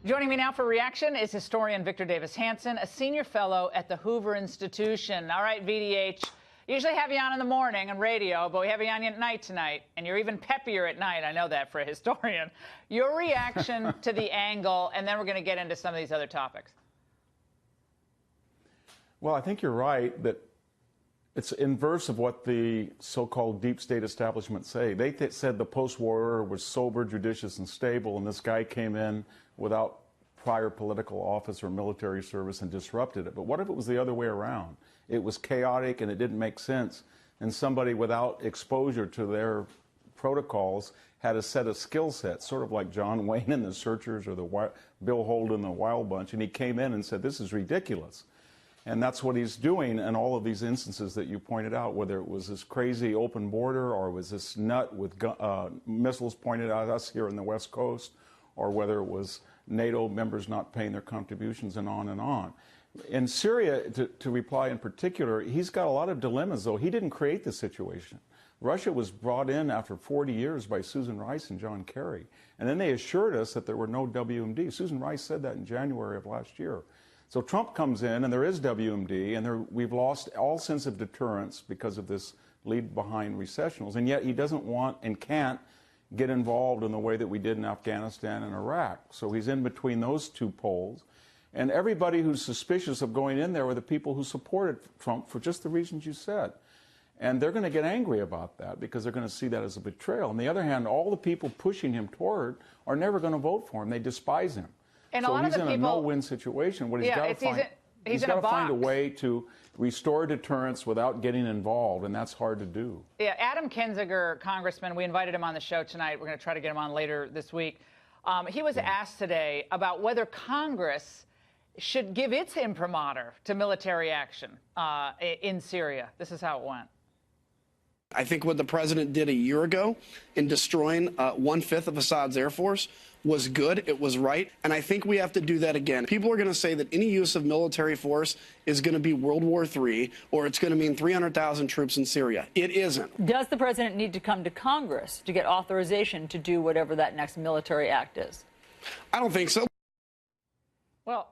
Joining me now for reaction is historian Victor Davis Hanson, a senior fellow at the Hoover Institution. All right, VDH, usually have you on in the morning on radio, but we have you on at night tonight, and you're even peppier at night. I know that for a historian. Your reaction to the angle, and then we're going to get into some of these other topics. Well, I think you're right that it's inverse of what the so-called deep state establishment say. They said the post-war era was sober, judicious, and stable, and this guy came in without prior political office or military service and disrupted it. But what if it was the other way around? It was chaotic and it didn't make sense, and somebody without exposure to their protocols had a set of skill sets, sort of like John Wayne and the Searchers or Bill Holden and the Wild Bunch, and he came in and said, this is ridiculous. And that's what he's doing in all of these instances that you pointed out, whether it was this crazy open border or was this nut with missiles pointed at us here on the West Coast, or whether it was NATO members not paying their contributions, and on and on. In Syria, to reply in particular, he's got a lot of dilemmas, though. He didn't create the situation. Russia was brought in after 40 years by Susan Rice and John Kerry. And then they assured us that there were no WMD. Susan Rice said that in January of last year. So Trump comes in, and there is WMD, and we've lost all sense of deterrence because of this leave behind recessionals. And yet he doesn't want and can't get involved in the way that we did in Afghanistan and Iraq. So he's in between those two poles. And everybody who's suspicious of going in there are the people who supported Trump for just the reasons you said. And they're going to get angry about that because they're going to see that as a betrayal. On the other hand, all the people pushing him toward are never going to vote for him. They despise him. And so a lot he's of the in people, a no-win situation. What he's yeah, got to find, he's got to find a way to restore deterrence without getting involved, and that's hard to do. Yeah, Adam Kinzinger, congressman, we invited him on the show tonight. We're going to try to get him on later this week. He was asked today about whether Congress should give its imprimatur to military action in Syria. This is how it went. I think what the president did a year ago in destroying 1/5 of Assad's air force was good. It was right. And I think we have to do that again. People are going to say that any use of military force is going to be World War III, or it's going to mean 300,000 troops in Syria. It isn't. Does the president need to come to Congress to get authorization to do whatever that next military act is? I don't think so. Well,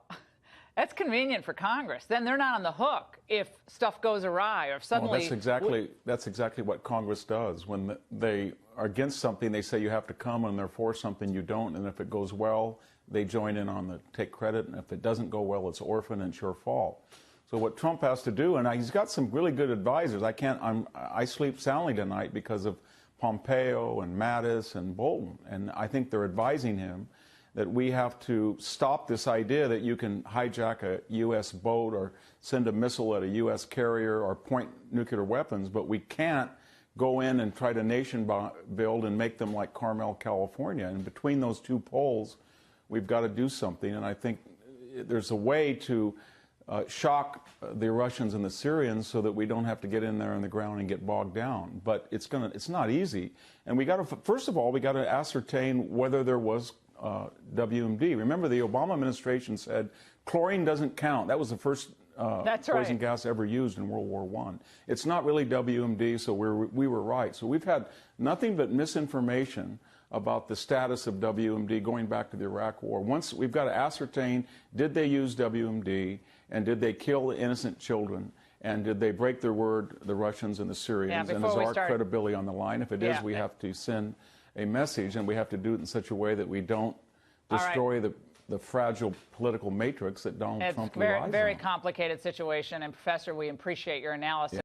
that's convenient for Congress. Then they're not on the hook if stuff goes awry or if suddenly... Well, that's exactly what Congress does. When they are against something, they say you have to come, and they're for something, you don't. And if it goes well, they join in on the take credit. And if it doesn't go well, it's orphan and it's your fault. So what Trump has to do, and he's got some really good advisors. I sleep soundly tonight because of Pompeo and Mattis and Bolton. And I think they're advising him that we have to stop this idea that you can hijack a U.S. boat or send a missile at a U.S. carrier or point nuclear weapons, but we can't go in and try to nation build and make them like Carmel, California. And between those two poles, we've got to do something. And I think there's a way to shock the Russians and the Syrians so that we don't have to get in there on the ground and get bogged down. But it's not easy. And we got to, first of all, we got to ascertain whether there was WMD. Remember, the Obama administration said chlorine doesn't count. That was the first poison gas ever used in World War I. It's not really WMD, so we were right. So we've had nothing but misinformation about the status of WMD going back to the Iraq War. Once we've got to ascertain, did they use WMD, and did they kill innocent children, and did they break their word, the Russians and the Syrians, and is our credibility on the line? If it is, we have to send a message, and we have to do it in such a way that we don't destroy the fragile political matrix that Donald Trump relies on. It's a very complicated situation, and Professor, we appreciate your analysis.